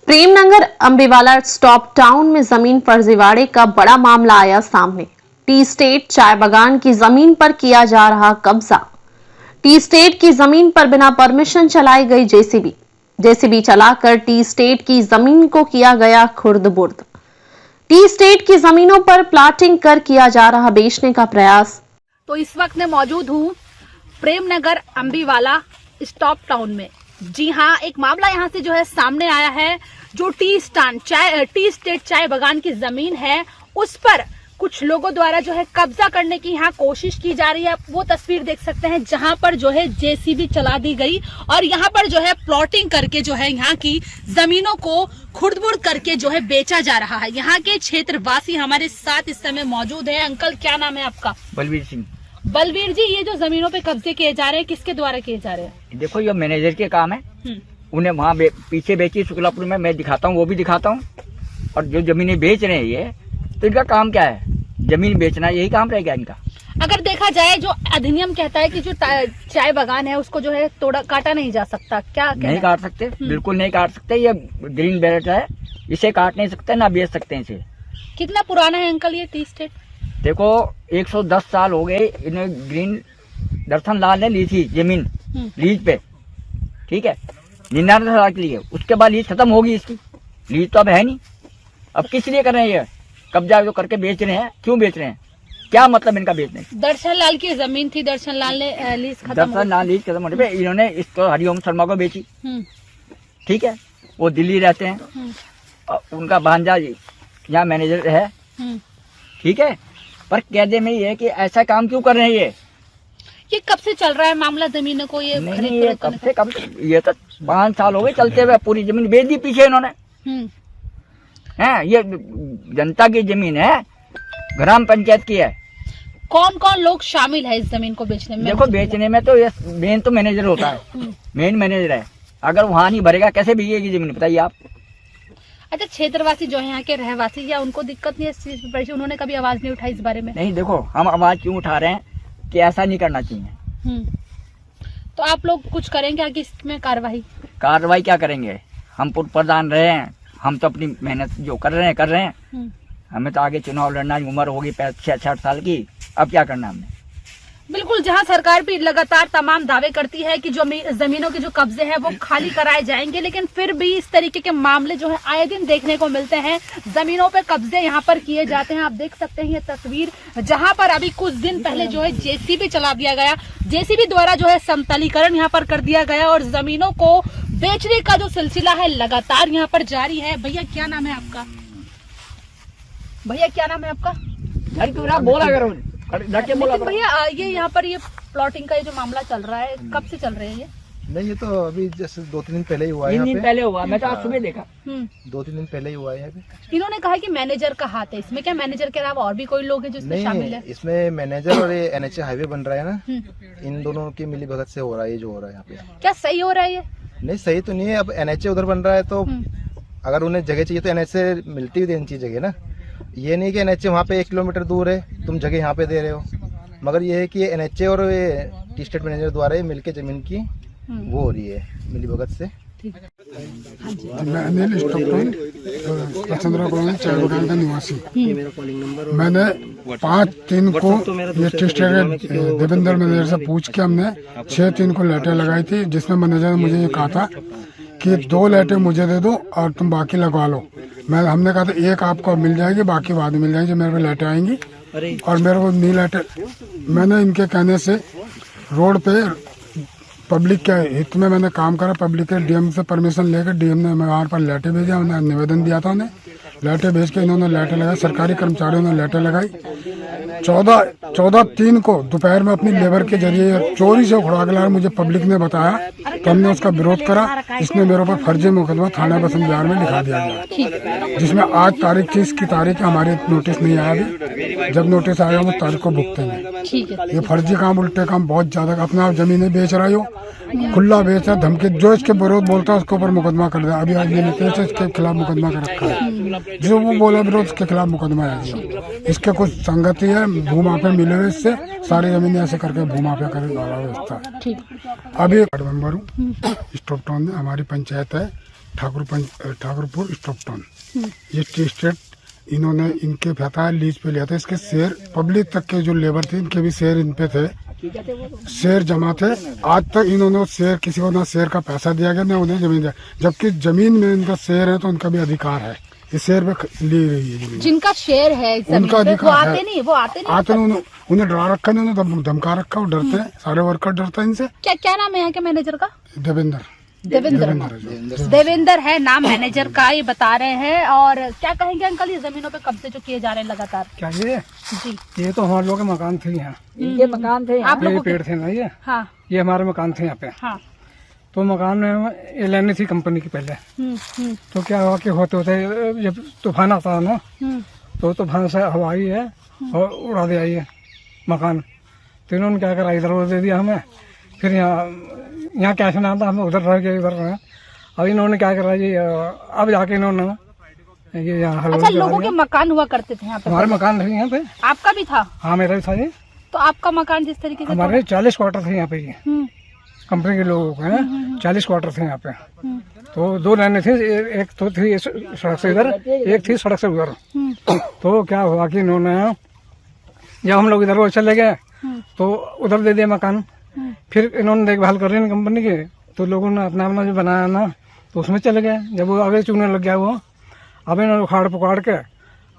Premnagar अम्बेवाला stop town में जमीन फर्जीवाड़े का बड़ा मामला आया सामने। टी स्टेट चाय बागान की जमीन पर किया जा रहा कब्जा। टी स्टेट की जमीन पर बिना परमिशन चलाई गई जेसीबी चलाकर टी स्टेट की जमीन को किया गया खुर्द-बुर्द। टी स्टेट की जमीनों पर प्लाटिंग कर किया जा रहा बेचने का प्रयास। तो इस वक्त मैं मौजूद हूँ प्रेमनगर अम्बेवाला स्टॉप टाउन में। जी हाँ, एक मामला यहाँ से जो है सामने आया है। जो टी स्टेट चाय बागान की जमीन है उस पर कुछ लोगों द्वारा जो है कब्जा करने की यहाँ कोशिश की जा रही है। आप वो तस्वीर देख सकते हैं जहाँ पर जो है जेसीबी चला दी गई और यहाँ पर जो है प्लॉटिंग करके जो है यहाँ की जमीनों को खुर्द-बुर्द करके जो है बेचा जा रहा है। यहाँ के क्षेत्रवासी हमारे साथ इस समय मौजूद है। अंकल, क्या नाम है आपका? बलवीर सिंह। बलवीर जी, ये जो जमीनों पे कब्जे किए जा रहे हैं किसके द्वारा किए जा रहे हैं? देखो, ये मैनेजर के काम है। उन्हें वहाँ पीछे बेची शुक्लापुर में, मैं दिखाता हूँ, वो भी दिखाता हूँ। और जो जमीनें बेच रहे हैं ये, तो इनका काम क्या है? जमीन बेचना, यही काम रहेगा इनका। अगर देखा जाए जो अधिनियम कहता है कि जो चाय बागान है उसको जो है काटा नहीं जा सकता, क्या नहीं काट सकते? बिल्कुल नहीं काट सकते। ये ग्रीन बेल्ट है, इसे काट नहीं सकते, ना बेच सकते इसे। कितना पुराना है अंकल ये टी स्टेट? देखो, 110 साल हो गए इन्हें। ग्रीन दर्शन लाल ने ली थी जमीन लीज पे, ठीक है, 99 साल के लिए। उसके बाद लीज खत्म होगी इसकी। लीज तो अब है नहीं। अब किस लिए कर रहे हैं ये कब्जा जो करके बेच रहे हैं? क्यों बेच रहे हैं? क्या मतलब इनका बेचने? दर्शन लाल की जमीन थी, दर्शन लाल ने लीज खत्म होने पे इन्होंने इसको हरिओम शर्मा को बेची, ठीक है। वो दिल्ली रहते हैं, उनका भांजा यहाँ मैनेजर है, ठीक है। पर कहने में ये है कि ऐसा काम क्यों कर रहे हैं ये कब से चल रहा है मामला जमीनों को? ये नहीं, ये कब से ये तो 5 साल हो गए चलते हुए। पूरी जमीन बेच दी पीछे इन्होंने। है, ये जनता की जमीन है, ग्राम पंचायत की है। कौन कौन लोग शामिल है इस जमीन को बेचने में? देखो, बेचने में तो ये मेन तो मैनेजर होता है, मेन मैनेजर है। अगर वहाँ नहीं भरेगा कैसे बिकेगी जमीन, बताइए आप। अच्छा, क्षेत्रवासी जो है यहाँ के रहवासी, या उनको दिक्कत नहीं है इस चीज पर? उन्होंने कभी आवाज नहीं उठाई इस बारे में? नहीं, देखो, हम आवाज क्यों उठा रहे हैं कि ऐसा नहीं करना चाहिए। तो आप लोग कुछ करेंगे आगे इसमें कार्रवाई क्या करेंगे? हम प्रधान रहे हैं, हम तो अपनी मेहनत जो कर रहे हैं। हमें तो आगे चुनाव लड़ना, उम्र होगी 65-60 साल की, अब क्या करना हमने? बिल्कुल, जहां सरकार भी लगातार तमाम दावे करती है कि जो जमीनों के जो कब्जे हैं वो खाली कराए जाएंगे, लेकिन फिर भी इस तरीके के मामले जो है आए दिन देखने को मिलते हैं। जमीनों पे कब्जे यहां पर किए जाते हैं। आप देख सकते हैं ये तस्वीर, जहां पर अभी कुछ दिन पहले जो है जेसीबी चला दिया गया। जेसीबी द्वारा जो है समतलीकरण यहाँ पर कर दिया गया और जमीनों को बेचने का जो सिलसिला है लगातार यहाँ पर जारी है। भैया, क्या नाम है आपका? बोला करो भैया, ये यहाँ पर ये प्लॉटिंग का ये जो मामला चल रहा है कब से चल रहे हैं ये? नहीं, ये तो अभी जैसे 2-3 दिन पहले ही हुआ है। 3 दिन पहले हुआ, मैं तो आज सुबह देखा। 2-3 दिन पहले ही हुआ है। इन्होंने कहा कि मैनेजर का हाथ है इसमें। क्या मैनेजर के अलावा और भी कोई लोग हैं जो इसमें शामिल है? इसमें मैनेजर और ये NH हाईवे बन रहा है ना, इन दोनों की मिली भगत से हो रहा है ये जो हो रहा है यहाँ पे। क्या सही हो रहा है ये? नहीं, सही तो नहीं है। अब NH उधर बन रहा है तो अगर उन्हें जगह चाहिए तो NH से मिलती हुई देनी चाहिए जगह ना। ये नहीं कि NH वहाँ पे 1 किलोमीटर दूर है, तुम जगह यहाँ पे दे रहे हो। मगर ये है कि NH और टी स्टेट मैनेजर द्वारा ये मिलके जमीन की वो हो रही है मिली भगत से। मैं अनिल स्टॉकटन, चंद्रा कॉलोनी चाय बागान का निवासी। मैंने 5-3 को ये टी स्टेट देवेंद्र मैनेजर से पूछ के हमने 6-3 को लेटर लगाई थी, जिसमें मैनेजर ने मुझे ये कहा था कि 2 लेटर मुझे दे दो और तुम बाकी लगवा लो। हमने कहा था 1 आपको मिल जाएगी, बाकी बाद में मिल जाएगी, मेरे को लेटर आएंगी। और मेरे को नहीं लेटर, मैंने इनके कहने से रोड पे पब्लिक के हित में मैंने काम करा। पब्लिक के डीएम से परमिशन लेकर डीएम ने वहाँ पर लेटर भेजा, उन्हें निवेदन दिया था। उन्हें लेटर भेज के इन्होंने लेटर लगाई, सरकारी कर्मचारियों ने लेटर लगाई। 14-3 को दोपहर में अपनी लेबर के जरिए चोरी से उखड़ा के लाया, मुझे पब्लिक ने बताया, तो हमने उसका विरोध करा। इसमें मेरे ऊपर फर्जी मुकदमा थाना बसंत विहार में लिखा दिया गया, जिसमें आज तारीख 30 की तारीख हमारे नोटिस नहीं आया अभी। जब नोटिस आएगा वो तारीख को भुगतेंगे। ये फर्जी काम, उल्टे काम बहुत ज्यादा। अपना जमीनें बेच रहा हो, खुला बेच रहा, धमकी, जो इसके विरोध बोलता है उसके ऊपर मुकदमा कर दिया। अभी आज नीतीश इसके खिलाफ मुकदमा कर रखा है, जो वो बोला विरोध उसके खिलाफ मुकदमा है। इसके कुछ संगति है, भूमाफिया मिले हुए, इससे सारी जमीनें ऐसे करके भूमाफिया करने वाला व्यवस्था है। अभी वार्ड मेंबर हूँ स्टॉप टाउन में, हमारी पंचायत है। ठाकुरपुर स्टॉकटाउन। ये टी स्टेट इन्होंने इनके फैता लीज पे लिया था। इसके शेयर पब्लिक तक के जो लेबर थे इनके भी शेयर इन पे थे, शेयर जमा थे। आज तक इन्होंने शेयर किसी को ना शेयर का पैसा दिया गया ना उन्हें जमीन दिया, जबकि जमीन में इनका शेयर है तो उनका भी अधिकार है, इस शेयर पे ली रही है जमीन। जिनका शेयर है उनका अधिकार वो आते नहीं, वो आते नहीं। आते उन्हें डरा रखा, उन्होंने धमका रखा, वो डरते हैं, सारे वर्कर डरते हैं इनसे। क्या नाम है यहाँ के मैनेजर का? देवेंद्र है नाम मैनेजर का, ये बता रहे हैं। और क्या कहेंगे अंकल, ये जमीनों पे कब्जे जो किए जा रहे हैं लगातार? क्या ये जी, ये तो हमारे लोग के मकान थे यहाँ, इनके मकान थे, आप ये लोगों पेड़ थे ना ये, हाँ ये हमारे मकान थे यहाँ पे। हाँ। तो मकान में ये लेनी थी कंपनी की पहले। तो क्या हुआ कि होते होते जब तूफान आता है ना, तो तूफान से हवा आई है और उड़ा दिया ये मकान। तो इन्होंने क्या करा, इधर उधर दे दिया हमें। फिर यहाँ कैसे ना था, हम उधर रह के इधर रहे। अब इन्होंने क्या करा जी, अब जाके इन्होंने ये यहाँ अच्छा, लोगों के मकान हुआ करते थे यहाँ पे? हमारे मकान थे यहाँ पे। आपका भी था? हाँ मेरा भी था जी। तो आपका मकान जिस तरीके से हमारे 40 क्वार्टर थे यहाँ पे, ये कंपनी के लोगों के 40 क्वार्टर थे यहाँ पे। तो दो लाइनें थी, एक तो थी सड़क से इधर, एक थी सड़क से उधर। तो क्या हुआ कि इन्होंने जब हम लोग इधर चले गए तो उधर दे दिया मकान। फिर इन्होंने देखभाल कर रही है कंपनी के, तो लोगों ने अपना अपना जो बनाया ना तो उसमें चले गए। जब वो आगे चुगने लग गया वो, अब इन्होंने उखाड़ पुखाड़ के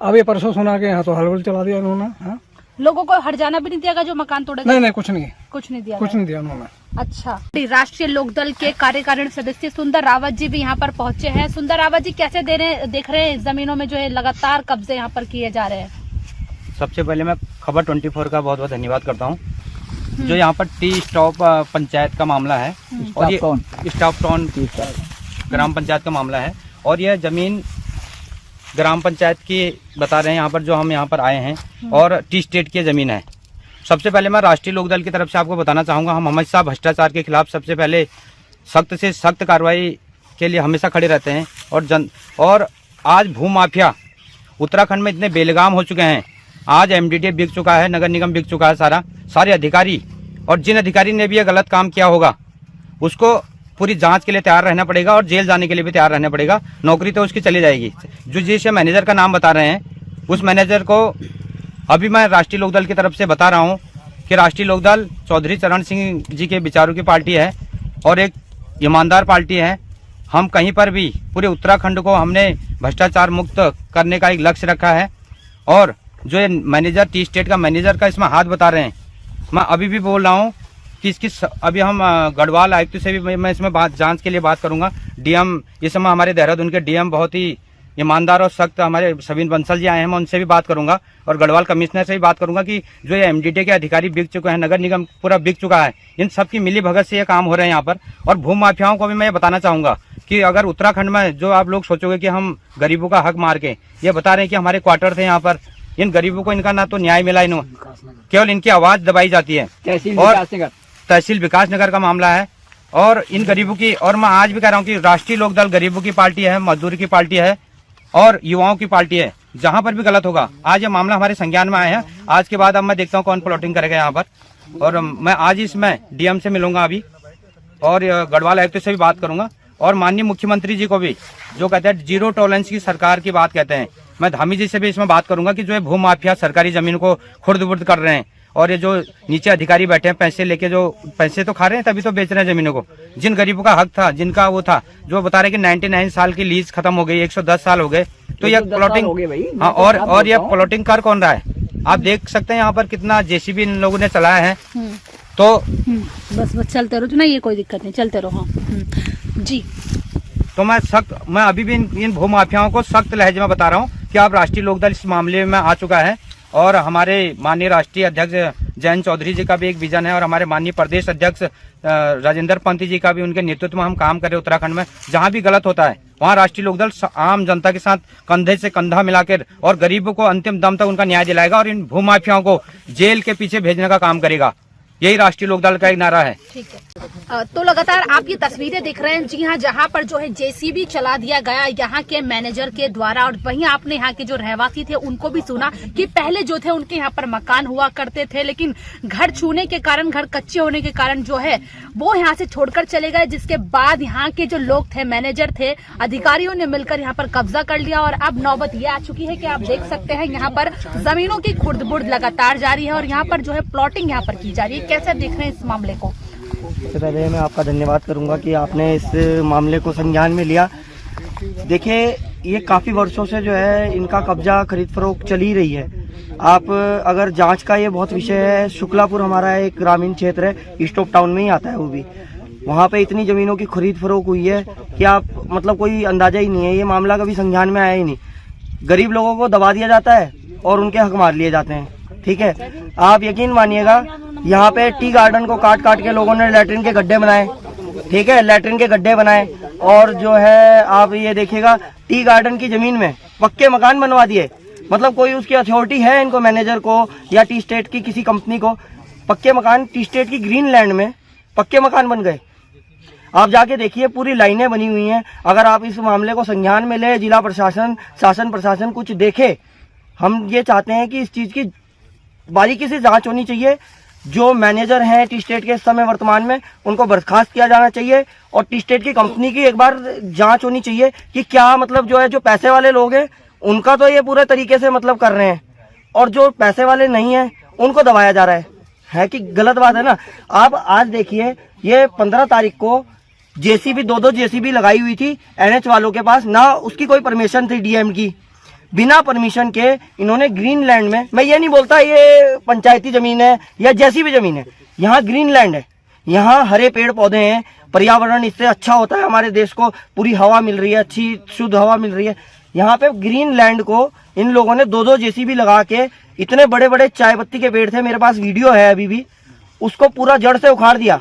अब ये परसों सुना के यहाँ तो हलवल चला दिया इन्होंने। हाँ? लोगों को हट जाना भी नहीं दिया जो मकान तोड़े? नहीं, कुछ नहीं दिया, कुछ नहीं दिया उन्होंने। अच्छा, राष्ट्रीय लोकदल के कार्यकारिणी सदस्य सुंदर रावत जी भी यहाँ पर पहुंचे हैं। सुंदर रावत जी, कैसे देख रहे हैं जमीनों में जो है लगातार कब्जे यहाँ पर किए जा रहे हैं? सबसे पहले मैं खबर 24 का बहुत बहुत धन्यवाद करता हूँ। जो यहाँ पर टी स्टॉप पंचायत का मामला है और ये स्टॉप टाउन ग्राम पंचायत का मामला है, और यह जमीन ग्राम पंचायत की बता रहे हैं यहाँ पर जो हम यहाँ पर आए हैं, और टी स्टेट की जमीन है। सबसे पहले मैं राष्ट्रीय लोकदल की तरफ से आपको बताना चाहूँगा, हम हमेशा भ्रष्टाचार के खिलाफ सबसे पहले सख्त से सख्त कार्रवाई के लिए हमेशा खड़े रहते हैं। और आज भूमाफिया उत्तराखंड में इतने बेलगाम हो चुके हैं। आज एमडीडीए बिक चुका है, नगर निगम बिक चुका है, सारे अधिकारी। और जिन अधिकारी ने भी ये गलत काम किया होगा उसको पूरी जांच के लिए तैयार रहना पड़ेगा और जेल जाने के लिए भी तैयार रहना पड़ेगा। नौकरी तो उसकी चली जाएगी। जो जिस मैनेजर का नाम बता रहे हैं उस मैनेजर को अभी मैं राष्ट्रीय लोकदल की तरफ से बता रहा हूँ कि राष्ट्रीय लोकदल चौधरी चरण सिंह जी के विचारों की पार्टी है और एक ईमानदार पार्टी है। हम कहीं पर भी पूरे उत्तराखंड को हमने भ्रष्टाचार मुक्त करने का एक लक्ष्य रखा है। और जो ये मैनेजर टी स्टेट का मैनेजर का इसमें हाथ बता रहे हैं, मैं अभी भी बोल रहा हूँ कि इसकी अभी हम गढ़वाल आयुक्त से भी मैं इसमें जांच के लिए बात करूंगा। डीएम इस समय हमारे देहरादून के डीएम बहुत ही ईमानदार और सख्त हमारे सविन बंसल जी आए हैं, मैं उनसे भी बात करूंगा और गढ़वाल कमिश्नर से भी बात करूंगा कि जो ये एमडीडीए के अधिकारी बिक चुके हैं, नगर निगम पूरा बिक चुका है, इन सब की मिली भगत से ये काम हो रहे हैं यहाँ पर। और भूमि माफियाओं को भी मैं ये बताना चाहूंगा कि अगर उत्तराखंड में जो आप लोग सोचोगे कि हम गरीबों का हक मार के ये बता रहे हैं कि हमारे क्वार्टर थे यहाँ पर, इन गरीबों को इनका ना तो न्याय मिला, केवल इनकी आवाज दबाई जाती है। और तहसील विकास नगर का मामला है और इन गरीबों की, और मैं आज भी कह रहा हूँ कि राष्ट्रीय लोकदल गरीबों की पार्टी है, मजदूर की पार्टी है और युवाओं की पार्टी है। जहां पर भी गलत होगा, आज ये मामला हमारे संज्ञान में आया है। आज के बाद अब मैं देखता हूँ कौन प्लॉटिंग करेगा यहाँ पर, और मैं आज इसमें डीएम से मिलूंगा अभी और गढ़वाल आयुक्त से भी बात करूंगा और माननीय मुख्यमंत्री जी को भी जो कहते हैं जीरो टॉलरेंस की सरकार की बात कहते हैं, मैं धामी जी से भी इसमें बात करूंगा कि जो है भू माफिया सरकारी जमीन को खुर्द-बुर्द कर रहे हैं और ये जो नीचे अधिकारी बैठे हैं पैसे लेके, जो पैसे तो खा रहे हैं तभी तो बेच रहे हैं जमीनों को। जिन गरीबों का हक था, जिनका वो था, जो बता रहे कि 99 साल की लीज खत्म हो गई, 110 साल हो गए, तो ये प्लॉटिंग, हाँ, और ये प्लॉटिंग कर कौन रहा है? आप देख सकते हैं यहाँ पर कितना जेसीबी इन लोगों ने चलाया है। तो बस चलते रहो ना, ये कोई दिक्कत नहीं, चलते रहो जी। तो मैं अभी भी इन भू माफियाओं को सख्त लहजे में बता रहा हूँ कि आप राष्ट्रीय लोकदल इस मामले में आ चुका है और हमारे माननीय राष्ट्रीय अध्यक्ष जयंत चौधरी जी का भी एक विजन है और हमारे माननीय प्रदेश अध्यक्ष राजेंद्र पंत जी का भी, उनके नेतृत्व में हम काम कर रहे हैं उत्तराखंड में। जहां भी गलत होता है वहां राष्ट्रीय लोकदल आम जनता के साथ कंधे से कंधा मिलाकर और गरीबों को अंतिम दम तक उनका न्याय दिलाएगा और इन भू माफियाओं को जेल के पीछे भेजने का काम करेगा। यही राष्ट्रीय लोकदल का एक नारा है। ठीक है। तो लगातार आप ये तस्वीरें देख रहे हैं, जी हाँ, जहाँ पर जो है जेसीबी चला दिया गया यहाँ के मैनेजर के द्वारा। और वहीं आपने यहाँ के जो रहवासी थे उनको भी सुना कि पहले जो थे उनके यहाँ पर मकान हुआ करते थे, लेकिन घर छूने के कारण, घर कच्चे होने के कारण जो है वो यहाँ से छोड़कर चले गए। जिसके बाद यहाँ के जो लोग थे, मैनेजर थे, अधिकारियों ने मिलकर यहाँ पर कब्जा कर लिया। और अब नौबत ये आ चुकी है कि आप देख सकते हैं यहाँ पर जमीनों की खुर्द-बुर्द लगातार जारी है और यहाँ पर जो है प्लॉटिंग यहाँ पर की जा रही है। कैसे देख रहे हैं इस मामले को? सबसे पहले मैं आपका धन्यवाद करूंगा कि आपने इस मामले को संज्ञान में लिया। देखिए, ये काफ़ी वर्षों से जो है इनका कब्जा खरीद फरोख्त चली रही है। आप अगर जांच का ये बहुत विषय है, शुक्लापुर हमारा एक ग्रामीण क्षेत्र है, ईस्ट ऑफ टाउन में ही आता है, वो भी वहाँ पे इतनी ज़मीनों की खरीद फरोख्त हुई है कि आप मतलब कोई अंदाजा ही नहीं है। ये मामला कभी संज्ञान में आया ही नहीं। गरीब लोगों को दबा दिया जाता है और उनके हक मार लिए जाते हैं। ठीक है, आप यकीन मानिएगा, यहाँ पे टी गार्डन को काट काट के लोगों ने लैट्रिन के गड्ढे बनाए। ठीक है, लैट्रिन के गड्ढे बनाए और जो है आप ये देखिएगा टी गार्डन की जमीन में पक्के मकान बनवा दिए। मतलब कोई उसकी अथॉरिटी है इनको, मैनेजर को या टी स्टेट की किसी कंपनी को, पक्के मकान टी स्टेट की ग्रीन लैंड में पक्के मकान बन गए। आप जाके देखिए, पूरी लाइनें बनी हुई हैं। अगर आप इस मामले को संज्ञान में ले, जिला प्रशासन, शासन प्रशासन कुछ देखे। हम ये चाहते हैं कि इस चीज की बारीकी से जांच होनी चाहिए। जो मैनेजर हैं टी स्टेट के इस समय वर्तमान में, उनको बर्खास्त किया जाना चाहिए और टी स्टेट की कंपनी की एक बार जांच होनी चाहिए कि क्या मतलब जो है, जो पैसे वाले लोग हैं उनका तो ये पूरे तरीके से मतलब कर रहे हैं और जो पैसे वाले नहीं हैं उनको दबाया जा रहा है कि गलत बात है ना। आप आज देखिए, ये 15 तारीख को जेसीबी, 2-2 जेसीबी लगाई हुई थी एनएच वालों के पास, ना उसकी कोई परमिशन थी डीएम की। बिना परमिशन के इन्होंने ग्रीन लैंड में, मैं ये नहीं बोलता ये पंचायती जमीन है या जैसी भी जमीन है, यहाँ ग्रीन लैंड है, यहाँ हरे पेड़ पौधे हैं, पर्यावरण इससे अच्छा होता है, हमारे देश को पूरी हवा मिल रही है, अच्छी शुद्ध हवा मिल रही है। यहाँ पे ग्रीन लैंड को इन लोगों ने 2-2 जेसीबी लगा के, इतने बड़े बड़े चाय पत्ती के पेड़ थे, मेरे पास वीडियो है अभी भी, उसको पूरा जड़ से उखाड़ दिया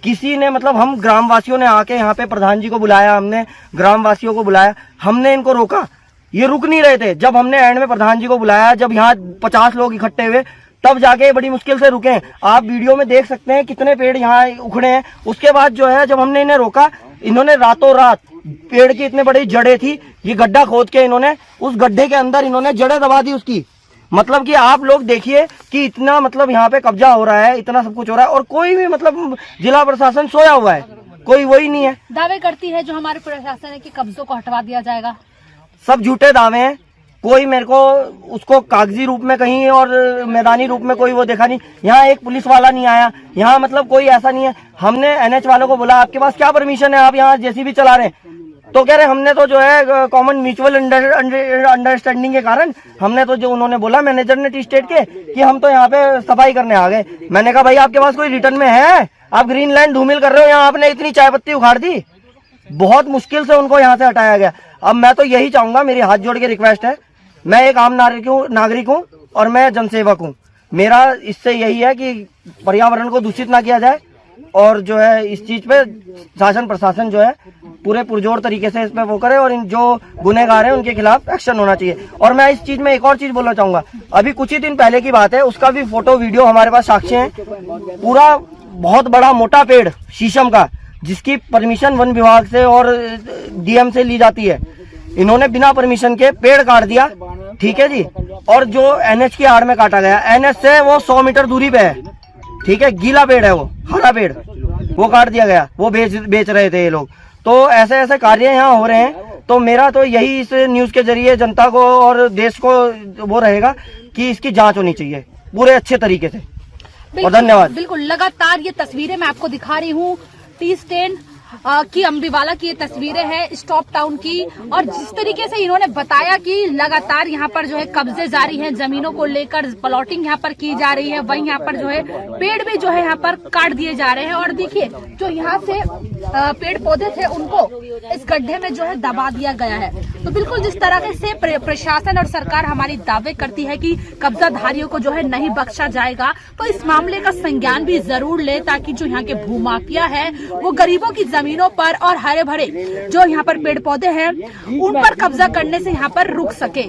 किसी ने। मतलब हम ग्रामवासियों ने आके यहाँ पे प्रधान जी को बुलाया, हमने ग्रामवासियों को बुलाया, हमने इनको रोका, ये रुक नहीं रहे थे। जब हमने एंड में प्रधान जी को बुलाया, जब यहाँ 50 लोग इकट्ठे हुए, तब जाके बड़ी मुश्किल से रुके। आप वीडियो में देख सकते हैं कितने पेड़ यहाँ उखड़े हैं। उसके बाद जो है, जब हमने इन्हें रोका, इन्होंने रातों रात, पेड़ की इतने बड़ी जड़ें थी, ये गड्ढा खोद के इन्होंने उस गड्ढे के अंदर इन्होंने जड़ें दबा दी उसकी। मतलब कि आप लोग देखिए कि इतना मतलब यहाँ पे कब्जा हो रहा है, इतना सब कुछ हो रहा है और कोई भी मतलब जिला प्रशासन सोया हुआ है, कोई वही नहीं है। दावे करती है जो हमारे प्रशासन है कि कब्जों को हटवा दिया जाएगा। सब झूठे दावे हैं। कोई मेरे को उसको कागजी रूप में कहीं और मैदानी रूप में कोई वो देखा नहीं। यहाँ एक पुलिस वाला नहीं आया, यहाँ मतलब कोई ऐसा नहीं है। हमने एनएच वालों को बोला, आपके पास क्या परमिशन है, आप यहाँ जेसीबी चला रहे हैं? तो कह रहे हमने तो जो है कॉमन म्यूचुअल अंडरस्टैंडिंग के कारण हमने तो, जो उन्होंने बोला मैनेजर ने टी स्टेट के, कि हम तो यहाँ पे सफाई करने आ गए। मैंने कहा भाई आपके पास कोई रिटर्न में है? आप ग्रीन लैंड धूमिल कर रहे हो, यहाँ आपने इतनी चाय पत्ती उखाड़ दी। बहुत मुश्किल से उनको यहाँ से हटाया गया। अब मैं तो यही चाहूंगा, मेरी हाथ जोड़ के रिक्वेस्ट है, मैं एक आम नागरिक हूँ और मैं जनसेवक हूँ। मेरा इससे यही है कि पर्यावरण को दूषित ना किया जाए और जो है इस चीज पे शासन प्रशासन जो है पूरे पुरजोर तरीके से इस पे वो करे और इन जो गुनहगार हैं उनके खिलाफ एक्शन होना चाहिए। और मैं इस चीज में एक और चीज बोलना चाहूंगा, अभी कुछ ही दिन पहले की बात है, उसका भी फोटो वीडियो हमारे पास साक्ष्य हैं। पूरा बहुत बड़ा मोटा पेड़ शीशम का, जिसकी परमिशन वन विभाग से और डीएम से ली जाती है, इन्होंने बिना परमिशन के पेड़ काट दिया। ठीक है जी, और जो एनएच की आड़ में काटा गया, एनएच से वो 100 मीटर दूरी पे है। ठीक है, गीला पेड़ है, वो हरा पेड़, वो काट दिया गया, वो बेच रहे थे ये लोग। तो ऐसे ऐसे कार्य यहाँ हो रहे हैं। तो मेरा तो यही इस न्यूज के जरिए जनता को और देश को वो रहेगा कि इसकी जांच होनी चाहिए पूरे अच्छे तरीके से। और धन्यवाद। बिल्कुल, लगातार ये तस्वीरें मैं आपको दिखा रही हूँ टी स्टैंड की अम्बीवाला की ये तस्वीरें हैं स्टॉप टाउन की। और जिस तरीके से इन्होंने बताया कि लगातार यहाँ पर जो है कब्जे जारी हैं, जमीनों को लेकर प्लॉटिंग यहाँ पर की जा रही है, वहीं यहाँ पर जो है पेड़ भी जो है यहाँ पर काट दिए जा रहे हैं। और देखिए, जो यहाँ से पेड़ पौधे थे उनको इस गड्ढे में जो है दबा दिया गया है। तो बिल्कुल जिस तरह से प्रशासन और सरकार हमारी दावे करती है कि कब्जाधारियों को जो है नहीं बख्शा जाएगा, तो इस मामले का संज्ञान भी जरूर ले, ताकि जो यहाँ के भूमाफिया है वो गरीबों की जमीनों पर और हरे भरे जो यहाँ पर पेड़ पौधे हैं उन पर कब्जा करने से यहाँ पर रुक सके।